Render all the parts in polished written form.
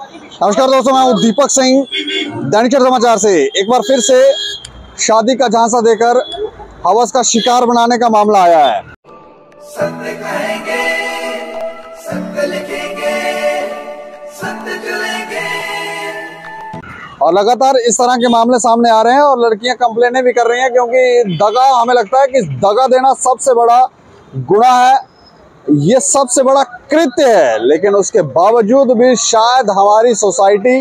नमस्कार दोस्तों, मैं हूं दीपक सिंह, दैनिक समाचार से। एक बार फिर से शादी का झांसा देकर हवस का शिकार बनाने का मामला आया है। सत्य कहेंगे, सत्य लिखेंगे, सत्य चलेंगे। और लगातार इस तरह के मामले सामने आ रहे हैं और लड़कियां कंप्लेनें भी कर रही हैं, क्योंकि दगा, हमें लगता है कि दगा देना सबसे बड़ा गुनाह है, ये सबसे बड़ा कृत्य है। लेकिन उसके बावजूद भी शायद हमारी सोसाइटी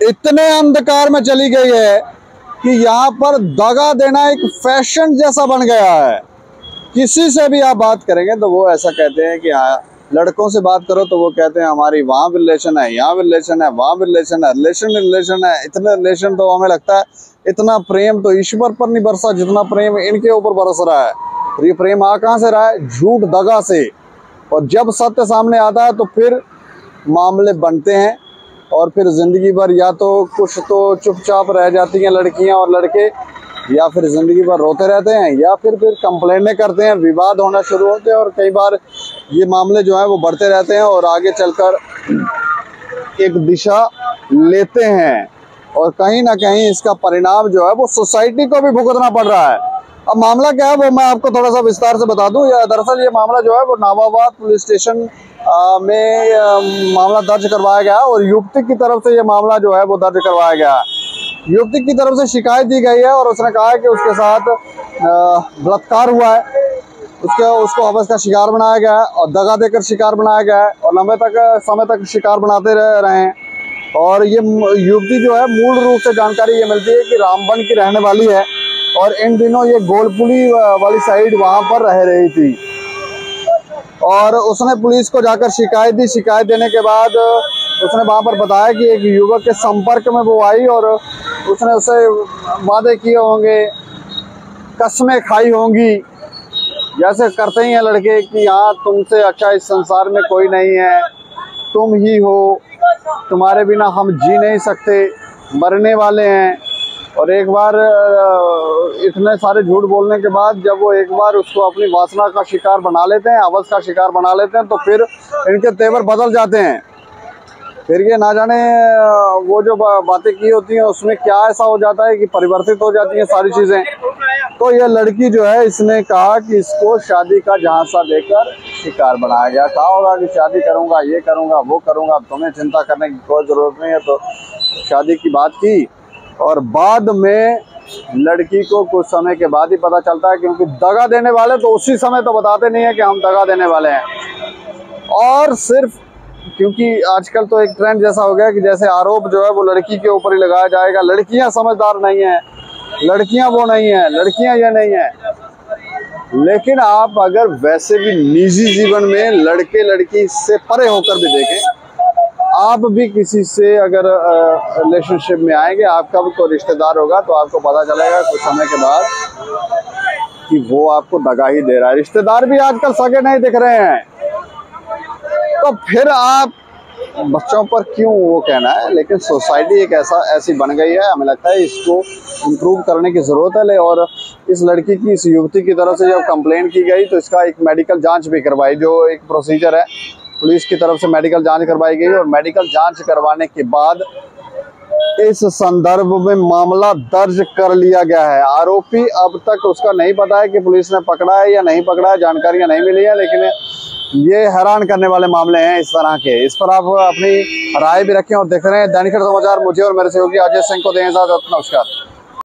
इतने अंधकार में चली गई है कि यहाँ पर दगा देना एक फैशन जैसा बन गया है। किसी से भी आप बात करेंगे तो वो ऐसा कहते हैं कि हाँ, लड़कों से बात करो तो वो कहते हैं हमारी वहाँ भी रिलेशन है, यहाँ भी रिलेशन है, वहाँ भी रिलेशन है, रिलेशन है। इतने रिलेशन तो हमें लगता है इतना प्रेम तो ईश्वर पर नहीं बरसा जितना प्रेम इनके ऊपर बरस रहा है। और ये प्रेम आ कहाँ से रहा है? झूठ, दगा से। और जब सत्य सामने आता है तो फिर मामले बनते हैं और फिर जिंदगी भर या तो कुछ तो चुपचाप रह जाती हैं लड़कियां और लड़के, या फिर जिंदगी भर रोते रहते हैं, या फिर कंप्लेंटें करते हैं, विवाद होना शुरू होते हैं और कई बार ये मामले जो है वो बढ़ते रहते हैं और आगे चलकर एक दिशा लेते हैं और कहीं ना कहीं इसका परिणाम जो है वो सोसाइटी को भी भुगतना पड़ रहा है। अब मामला क्या है वो मैं आपको थोड़ा सा विस्तार से बता दूं। दरअसल ये मामला जो है वो नावाबाद पुलिस स्टेशन में मामला दर्ज करवाया गया और युवती की तरफ से ये मामला जो है वो दर्ज करवाया गया है। युवती की तरफ से शिकायत दी गई है और उसने कहा है कि उसके साथ बलात्कार हुआ है, उसको हवस का शिकार बनाया गया है और दगा देकर शिकार बनाया गया है और लंबे समय तक शिकार बनाते रहे हैं। और ये युवती जो है मूल रूप से जानकारी ये मिलती है कि रामबन की रहने वाली है और इन दिनों ये गोलपुली वाली साइड वहां पर रह रही थी और उसने पुलिस को जाकर शिकायत दी। शिकायत देने के बाद उसने वहां पर बताया कि एक युवक के संपर्क में वो आई और उसने उसे वादे किए होंगे, कसमें खाई होंगी, जैसे करते ही हैं लड़के कि हाँ तुमसे अच्छा इस संसार में कोई नहीं है, तुम ही हो, तुम्हारे बिना हम जी नहीं सकते, मरने वाले हैं। और एक बार इतने सारे झूठ बोलने के बाद जब वो एक बार उसको अपनी वासना का शिकार बना लेते हैं, हवस का शिकार बना लेते हैं, तो फिर इनके तेवर बदल जाते हैं। फिर ये ना जाने वो जो बातें की होती हैं उसमें क्या ऐसा हो जाता है कि परिवर्तित हो जाती हैं सारी चीज़ें। तो ये लड़की जो है इसने कहा कि इसको शादी का झांसा देकर शिकार बनाया गया। कहा होगा कि शादी करूँगा, ये करूँगा, वो करूँगा, तुम्हें चिंता करने की कोई ज़रूरत नहीं है। तो शादी की बात की और बाद में लड़की को कुछ समय के बाद ही पता चलता है, क्योंकि दगा देने वाले तो उसी समय तो बताते नहीं है कि हम दगा देने वाले हैं। और सिर्फ क्योंकि आजकल तो एक ट्रेंड जैसा हो गया कि जैसे आरोप जो है वो लड़की के ऊपर ही लगाया जाएगा, लड़कियां समझदार नहीं हैं, लड़कियां वो नहीं हैं, लड़कियां ये नहीं हैं। लेकिन आप अगर वैसे भी निजी जीवन में लड़के लड़की से परे होकर भी देखें, आप भी किसी से अगर रिलेशनशिप में आएंगे, आपका भी कोई रिश्तेदार होगा तो आपको पता चलेगा कुछ समय के बाद कि वो आपको दगा ही दे रहा है। रिश्तेदार भी आजकल सगे नहीं दिख रहे हैं, तो फिर आप बच्चों पर क्यों वो कहना है। लेकिन सोसाइटी एक ऐसी बन गई है, हमें लगता है इसको इम्प्रूव करने की ज़रूरत है। और इस लड़की की, इस युवती की तरफ से जब कंप्लेंट की गई तो इसका एक मेडिकल जांच भी करवाई, जो एक प्रोसीजर है, पुलिस की तरफ से मेडिकल जांच करवाई गई और मेडिकल जांच करवाने के बाद इस संदर्भ में मामला दर्ज कर लिया गया है। आरोपी अब तक उसका नहीं पता है कि पुलिस ने पकड़ा है या नहीं पकड़ा है, जानकारियां नहीं मिली है। लेकिन ये हैरान करने वाले मामले हैं इस तरह के। इस पर आप अपनी राय भी रखें और देख रहे हैं दैनिक समाचार। मुझे और मेरे सहयोगी अजय सिंह को दें इजाजत। नमस्कार।